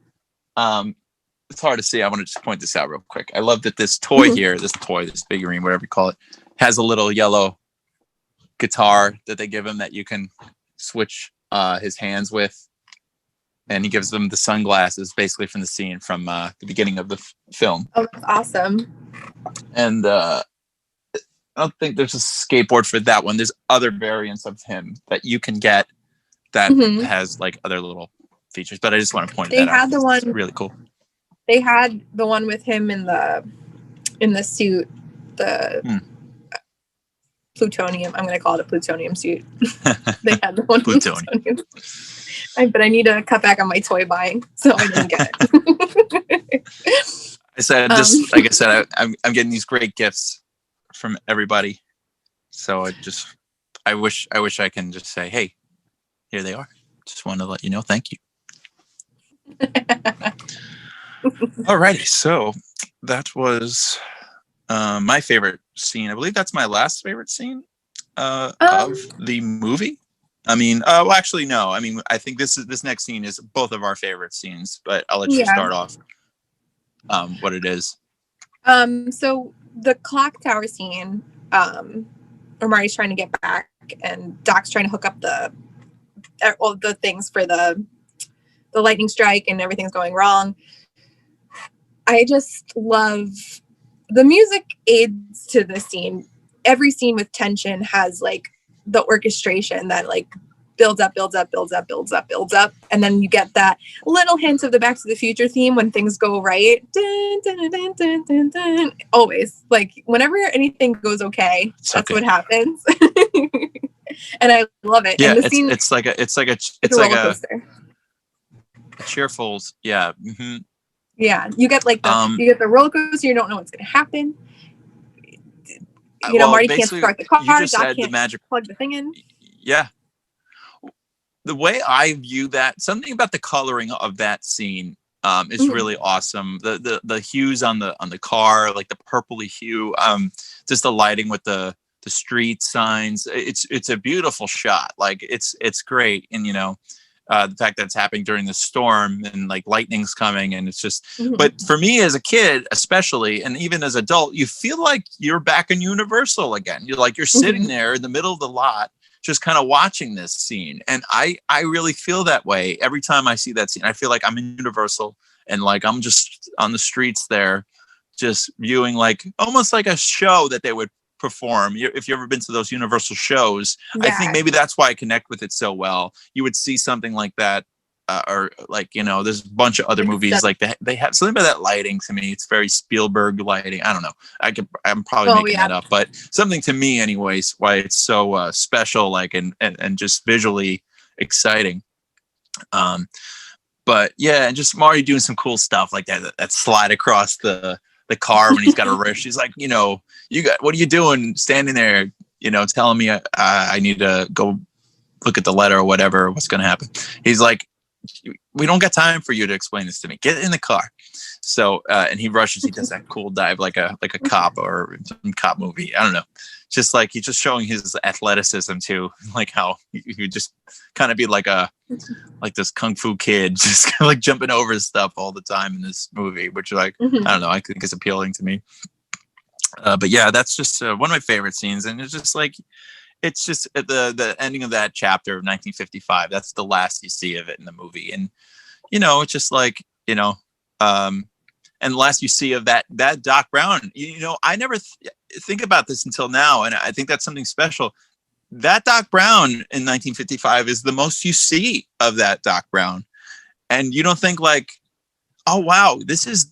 it's hard to see. I want to just point this out real quick. I love that this toy here, this figurine, whatever you call it, has a little yellow guitar that they give him that you can switch his hands with. and he gives them the sunglasses, basically from the scene from the beginning of the film. Oh, that's awesome. And I don't think there's a skateboard for that one. There's other variants of him that you can get that has like other little features, but I just want to point that out. They had the one. It's really cool. They had the one with him in the suit, the plutonium. I'm going to call it a plutonium suit. They had the one plutonium. But I need to cut back on my toy buying, so I didn't get it. I said, just like I said, I'm getting these great gifts from everybody. So I wish I can just say, hey, here they are. Just want to let you know, thank you. Alrighty, so that was my favorite scene. I believe that's my last favorite scene of the movie. I mean, well, actually, no. I mean, I think this next scene is both of our favorite scenes, but I'll let you start off what it is. So the clock tower scene, where Marty's trying to get back and Doc's trying to hook up all the things for the lightning strike and everything's going wrong. I just love the music aids to the scene. Every scene with tension has like the orchestration that like builds up, and then you get that little hint of the Back to the Future theme when things go right. Dun, dun, dun, dun, dun, dun. Always, like whenever anything goes okay, that's what happens. And I love it. Yeah, and the scene, it's like a cheerful, yeah. Mm-hmm. Yeah, you get like you get the roller coaster. You don't know what's going to happen. Marty can't start the car. You just Doc said can't the magic. Plug the thing in. Yeah. The way I view that, something about the coloring of that scene is really awesome. The hues on the car, like the purpley hue, just the lighting with the street signs. It's a beautiful shot. Like it's great, and the fact that it's happening during the storm and like lightning's coming, and it's just. But for me as a kid, especially, and even as an adult, you feel like you're back in Universal again. You're sitting there in the middle of the lot, just kind of watching this scene, and I really feel that way every time I see that scene. I feel like I'm in Universal, and like I'm just on the streets there, just viewing like almost like a show that they would perform. If you've ever been to those Universal shows, I think maybe that's why I connect with it so well. You would see something like that, or like there's a bunch of other movies like that. They have something about that lighting to me. It's very Spielberg lighting. I don't know. I'm probably making that up, but something to me, anyways. Why it's so special, like and just visually exciting. But yeah, and just Marty doing some cool stuff like that slide across the car when he's got a wrist. He's like, what are you doing standing there, telling me I need to go look at the letter or whatever, what's going to happen. He's like, we don't got time for you to explain this to me. Get in the car. So, and he rushes, he does that cool dive like a cop or some cop movie. I don't know. Just like he's just showing his athleticism too, like how he just kind of be like this kung fu kid, just kind of like jumping over stuff all the time in this movie, which like I don't know, I think is appealing to me. But yeah, that's just one of my favorite scenes, and it's just at the ending of that chapter of 1955. That's the last you see of it in the movie, and it's just like and the last you see of that Doc Brown. I never think about this until now, and I think that's something special. That Doc Brown in 1955 is the most you see of that Doc Brown, and you don't think like, oh wow, this is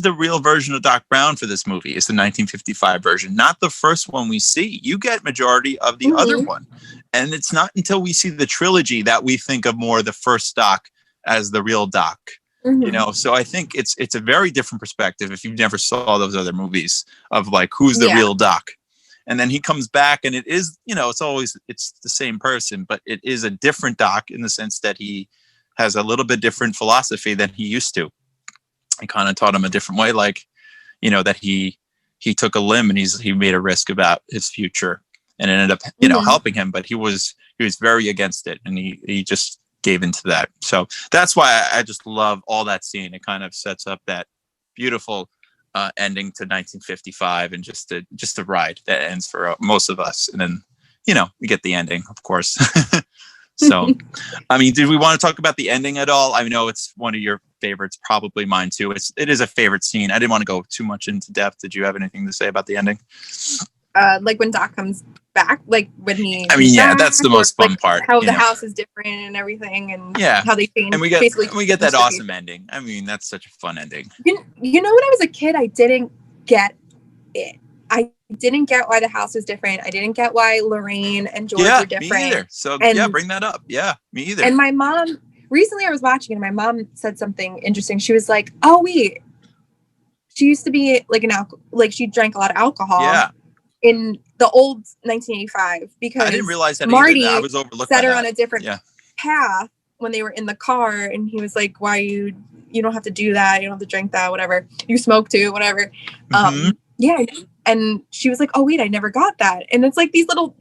the real version of Doc Brown for this movie. It's the 1955 version, not the first one we see. You get majority of the other one, and it's not until we see the trilogy that we think of more the first Doc as the real Doc. So I think it's a very different perspective if you've never saw those other movies of like who's the real Doc. And then he comes back, and it is, it's the same person, but it is a different Doc in the sense that he has a little bit different philosophy than he used to. I kind of taught him a different way, like, that he took a limb and he made a risk about his future, and it ended up, helping him, but he was very against it, and he just gave into that. So that's why I just love all that scene. It kind of sets up that beautiful ending to 1955, and just the ride that ends for most of us. And then, we get the ending, of course. So, I mean, did we want to talk about the ending at all? I know it's one of your favorites, probably mine too. It is a favorite scene. I didn't want to go too much into depth. Did you have anything to say about the ending? Like when Doc comes back, like when he. I mean, yeah, that's the most fun part. How the house is different and everything, and yeah, how they change. And we get that awesome ending. I mean, that's such a fun ending. You know, when I was a kid, I didn't get it. I didn't get why the house was different. I didn't get why Lorraine and George were different. Me either. So bring that up. Yeah, me either. And my mom, recently I was watching and my mom said something interesting. She was like, "Oh wait, she used to be like she drank a lot of alcohol." Yeah. In the old 1985, because I didn't realize that Marty either. I was overlooked set her on a different path when they were in the car, and he was like, "Why you don't have to do that. You don't have to drink that. Whatever. You smoke too. Whatever." Yeah. And she was like, "Oh wait, I never got that." And it's like these little.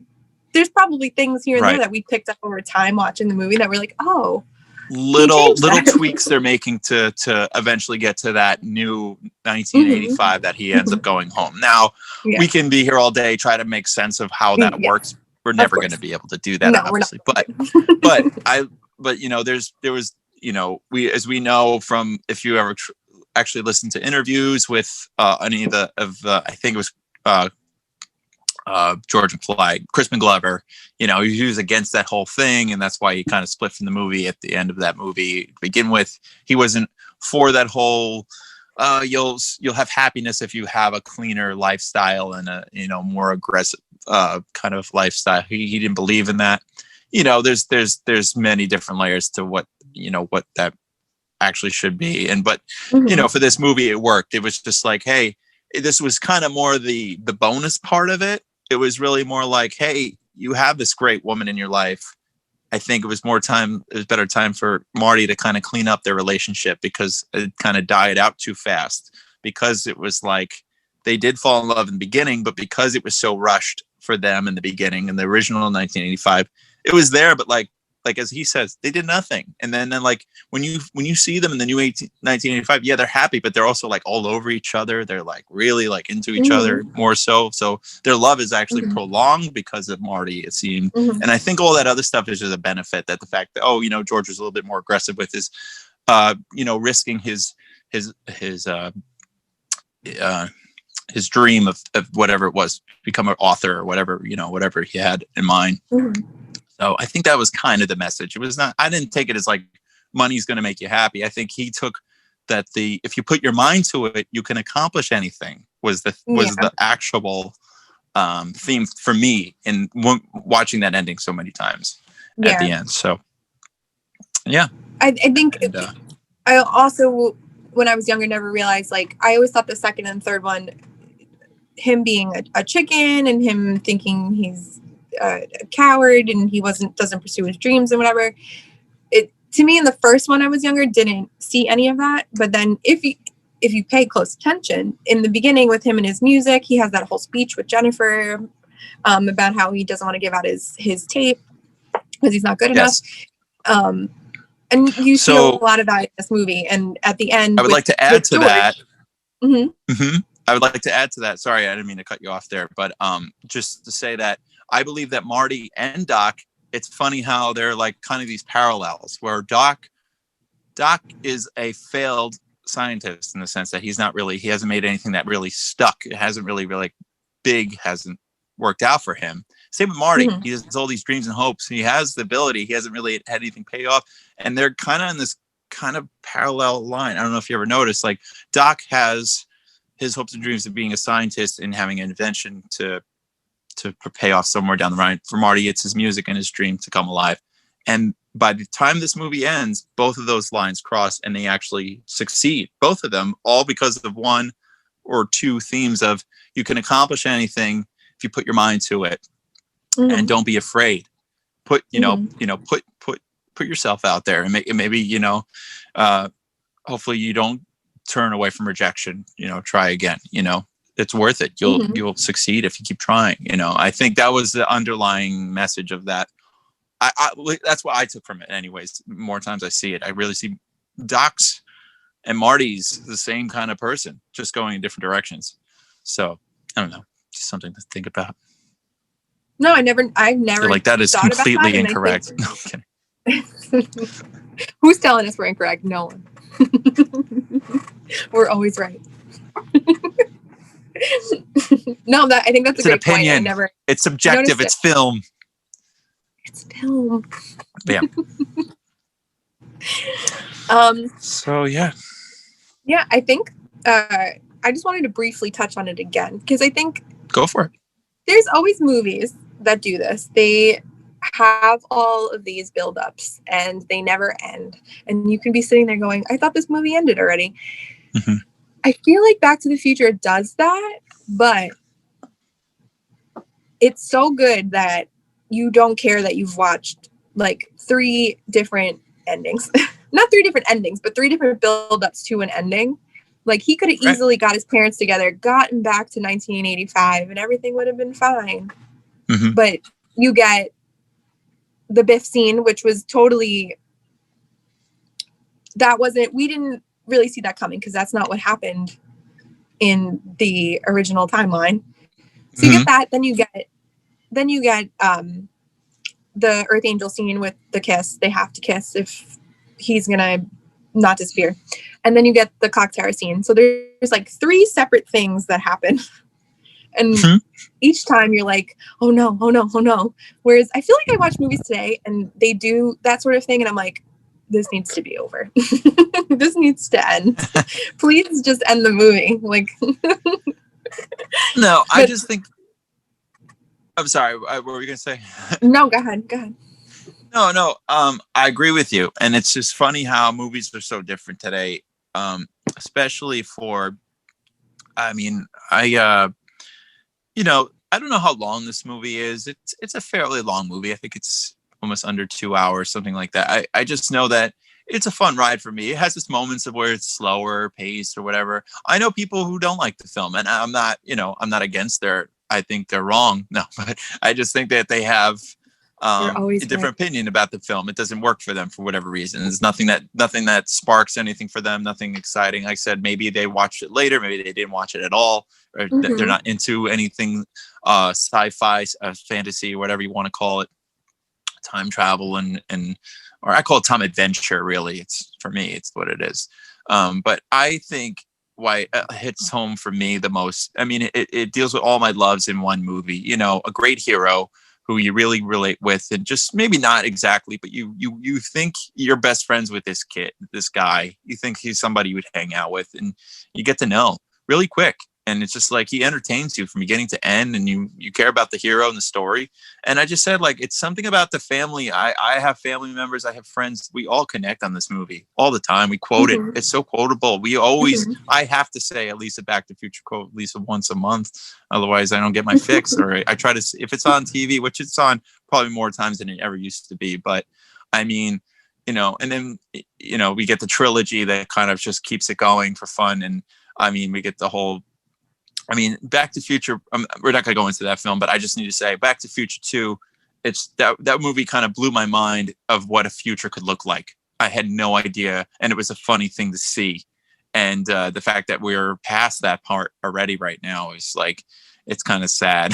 There's probably things here and there that we picked up over time watching the movie that we're like, "Oh." Little tweaks they're making to eventually get to that new 1985 that he ends up going home. Now we can be here all day, try to make sense of how that works. We're never going to be able to do that, obviously. But you know, there was, you know, we know from, if you ever actually listen to interviews with any of I think it was George McFly, Crispin Glover, you know, he was against that whole thing, and that's why he kind of split from the movie at the end of that movie. To begin with, he wasn't for that whole you'll have happiness if you have a cleaner lifestyle and a, you know, more aggressive kind of lifestyle. He didn't believe in that. You know, there's many different layers to what that actually should be. But you know, for this movie it worked. It was just like, hey, this was kind of more the bonus part of it. It was really more like, hey, you have this great woman in your life. I think it was better time for Marty to kind of clean up their relationship, because it kind of died out too fast, because it was like they did fall in love in the beginning, but because it was so rushed for them in the beginning, in the original 1985, it was there, but like as he says, they did nothing. And then like when you see them in the new 1985, yeah, they're happy, but they're also like all over each other. They're like really like into each other more so. So their love is actually prolonged because of Marty, it seemed. And I think all that other stuff is just a benefit, that the fact that, oh, you know, George was a little bit more aggressive with his, you know, risking his dream of whatever it was, become an author or whatever, you know, whatever he had in mind. So I think that was kind of the message. It was not, I didn't take it as like money's going to make you happy. I think he took that if you put your mind to it, you can accomplish anything was the actual theme for me in watching that ending so many times at the end. So yeah, I think I also, when I was younger, never realized, like, I always thought the second and third one, him being a chicken and him thinking he's a coward and he doesn't pursue his dreams and whatever. It, to me, in the first one I was younger, didn't see any of that. But then if you pay close attention, in the beginning with him and his music, he has that whole speech with Jennifer about how he doesn't want to give out his tape because he's not good enough. And you see a lot of that in this movie. And at the end, I would like to add to that. Mm-hmm. I would like to add to that. Sorry, I didn't mean to cut you off there, but just to say that I believe that Marty and Doc, it's funny how they're like kind of these parallels, where Doc is a failed scientist in the sense that he hasn't made anything that really stuck. It hasn't really hasn't worked out for him. Same with Marty. He has all these dreams and hopes. He has the ability. He hasn't really had anything pay off. And they're kind of in this kind of parallel line. I don't know if you ever noticed, like Doc has his hopes and dreams of being a scientist and having an invention to pay off somewhere down the line. For Marty, it's his music and his dream to come alive. And by the time this movie ends, both of those lines cross and they actually succeed. Both of them, all because of one or two themes of you can accomplish anything if you put your mind to it, and don't be afraid. Put yourself out there, and maybe hopefully you don't turn away from rejection. Try again. It's worth it. You'll succeed if you keep trying. I think that was the underlying message of that. That's what I took from it. Anyways, more times I see it, I really see Doc's and Marty's the same kind of person, just going in different directions. So I don't know, just something to think about. No, I've never like that is completely incorrect. No, I'm kidding. Who's telling us we're incorrect? No one. We're always right. No, I think that's it's a an great point. opinion. It's subjective. It's film. It's film. Yeah. So yeah. Yeah, I think I just wanted to briefly touch on it again because I think go for it. There's always movies that do this. They have all of these buildups and they never end. And you can be sitting there going, I thought this movie ended already. Mm-hmm. I feel like Back to the Future does that, but it's so good that you don't care that you've watched like 3 different endings. Not 3 different endings, but 3 different buildups to an ending. Like he could have easily got his parents together, gotten back to 1985, and everything would have been fine. Mm-hmm. But you get the Biff scene, which was totally, we didn't really see that coming because that's not what happened in the original timeline. So you get that, then you get the Earth Angel scene with the kiss. They have to kiss if he's gonna not disappear. And then you get the clock tower scene. So there's like 3 separate things that happen. And each time you're like, oh no, oh no, oh no. Whereas I feel like I watch movies today and they do that sort of thing. And I'm like, this needs to be over. This needs to end. Please just end the movie. Like, no, I just think, I'm sorry. What were you going to say? No, go ahead. No. I agree with you. And it's just funny how movies are so different today. Especially for, I don't know how long this movie is. It's a fairly long movie. I think it's almost under 2 hours, something like that. I just know that it's a fun ride for me. It has its moments of where it's slower paced or whatever. I know people who don't like the film, and I'm not against I think they're wrong. No, but I just think that they have a different opinion about the film. It doesn't work for them for whatever reason. There's nothing that sparks anything for them, nothing exciting. Like I said, maybe they watched it later, maybe they didn't watch it at all, or they're not into anything sci-fi, fantasy, whatever you want to call it, time travel and or I call it time adventure. Really, it's for me, it's what it is. But I think why it hits home for me the most. I mean, it deals with all my loves in one movie. You know, a great hero who you really relate with, and just maybe not exactly, but you think you're best friends with this guy. You think he's somebody you would hang out with, and you get to know really quick. And it's just like he entertains you from beginning to end, and you care about the hero and the story. And I just said, like, it's something about the family. I have family members, I have friends. We all connect on this movie all the time. We quote it. It's so quotable. We always, I have to say at least a Back to the Future quote at least once a month. Otherwise, I don't get my fix. Or I try to, if it's on TV, which it's on probably more times than it ever used to be. But I mean, and then, we get the trilogy that kind of just keeps it going for fun. And I mean, we get the whole, Back to the Future, we're not going to go into that film, but I just need to say Back to the Future 2, it's that movie kind of blew my mind of what a future could look like. I had no idea. And it was a funny thing to see. And the fact that we're past that part already right now is like, it's kind of sad.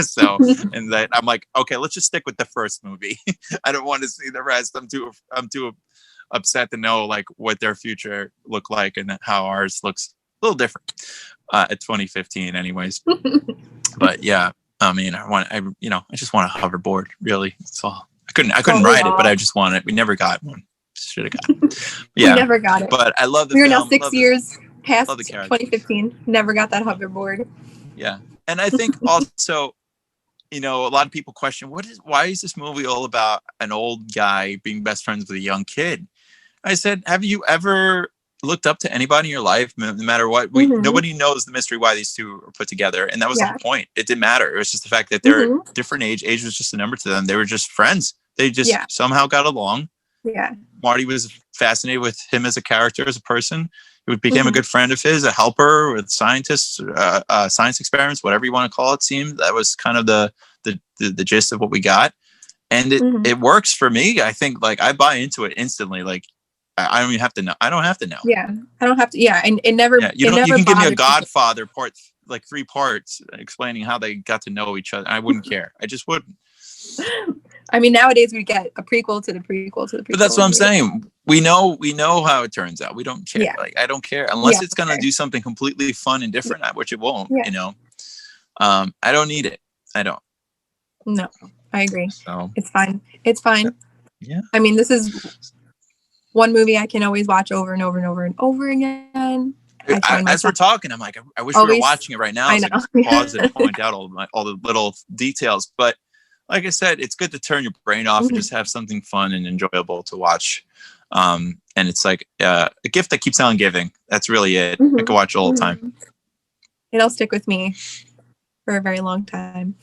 So, and that I'm like, okay, let's just stick with the first movie. I don't want to see the rest. I'm too upset to know like what their future looked like and how ours looks a little different at 2015 anyways. But yeah, I just want a hoverboard, really. That's all. I couldn't ride it, but I just want it. We never got one. Should have got it. Yeah. We never got it. But I love the film. We are now 6 years past 2015. Never got that hoverboard. Yeah. And I think also, a lot of people question, why is this movie all about an old guy being best friends with a young kid? I said, have you ever looked up to anybody in your life, no matter what? Nobody knows the mystery why these two are put together. And that was the whole point. It didn't matter. It was just the fact that they're different age. Age was just a number to them. They were just friends. They just somehow got along. Yeah. Marty was fascinated with him as a character, as a person. He became a good friend of his, a helper with scientists, science experiments, whatever you want to call it. Seemed that was kind of the gist of what we got. And it works for me. I think like I buy into it instantly. Like, I don't even have to know. I don't have to know. Yeah, I don't have to. Yeah, and it never. Yeah, you can give me a Godfather part, like 3 parts, explaining how they got to know each other. I wouldn't care. I just wouldn't. I mean, nowadays we get a prequel to the prequel to the prequel. But that's what I'm saying. We know how it turns out. We don't care. Yeah. Like, I don't care unless Yeah, it's gonna do something completely fun and different, which it won't. Yeah. You know, I don't need it. I don't. No, I agree. So It's fine. It's fine. yeah. I mean, this is one movie I can always watch over and over and over and over again. As we're talking, I'm like, I wish we were watching it right now. So I can pause and point out all the little details. But like I said, it's good to turn your brain off and just have something fun and enjoyable to watch. And it's like a gift that keeps on giving. That's really it. I can watch it all the time. It'll stick with me for a very long time.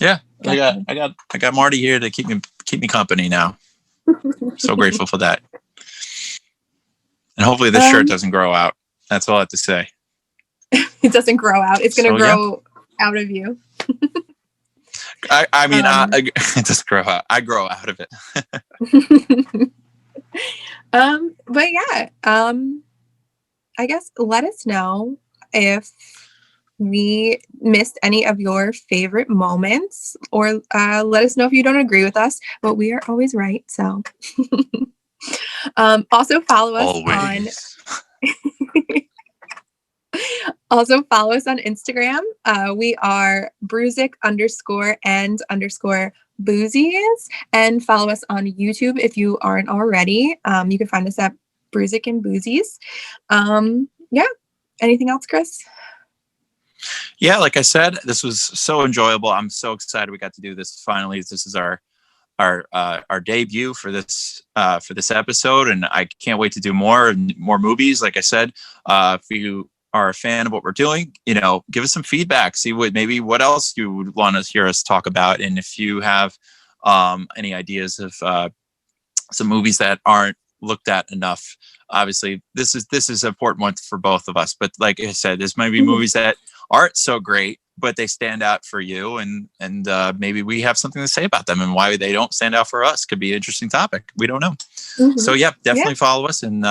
Yeah, I got Marty here to keep me company now. So grateful for that. And hopefully this shirt doesn't grow out. That's all I have to say. It doesn't grow out. It's going to grow out of you. I mean, it doesn't grow out. I grow out of it. But yeah, I guess let us know if we missed any of your favorite moments, or let us know if you don't agree with us, but we are always right. So also follow us on Instagram. We are Brewsic _and _Boozies, and follow us on YouTube if you aren't already. You can find us at Brewsic and Boozies. Yeah. Anything else, Chris? Yeah, like I said, this was so enjoyable. I'm so excited we got to do this finally. This is our debut for this episode, and I can't wait to do more movies. Like I said, if you are a fan of what we're doing, give us some feedback. See what else you would want to hear us talk about, and if you have any ideas of some movies that aren't looked at enough. Obviously, this is an important one for both of us. But like I said, there's maybe movies that aren't so great, but they stand out for you, and maybe we have something to say about them and why they don't stand out for us. Could be an interesting topic. We don't know. So yeah, definitely follow us, and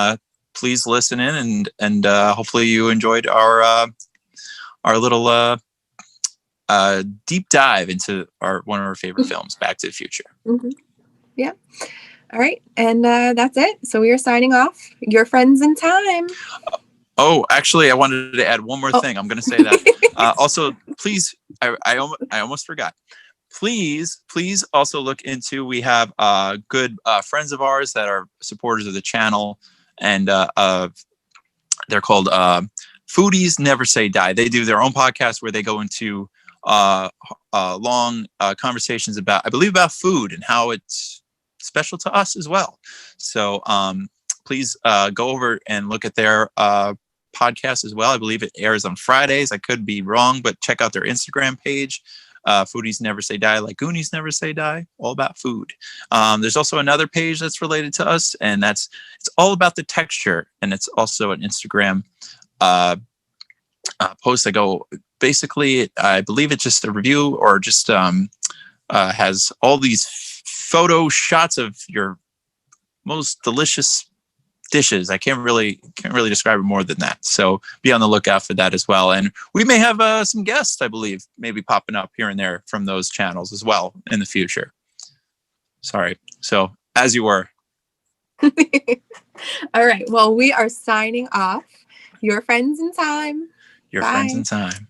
please listen in, and hopefully you enjoyed our little deep dive into one of our favorite films, Back to the Future. Yeah. All right. And that's it. So we are signing off. Your friends in time. Oh, actually, I wanted to add one more thing. I'm going to say that. Also, please, I almost forgot. Please also look into, we have good friends of ours that are supporters of the channel, and they're called Foodies Never Say Die. They do their own podcast where they go into long conversations about food and how it's special to us as well. So please go over and look at their podcast as well. I believe it airs on Fridays. I could be wrong, but check out their Instagram page. Foodies Never Say Die, like Goonies Never Say Die, all about food. There's also another page that's related to us, and it's all about the texture, and it's also an Instagram post. I go, basically, I believe it's just a review, or just has all these photo shots of your most delicious dishes. I can't really describe it more than that. So be on the lookout for that as well. And we may have some guests, I believe, maybe popping up here and there from those channels as well in the future. Sorry. So as you were. All right. Well, we are signing off. Your friends in time. Your friends in time.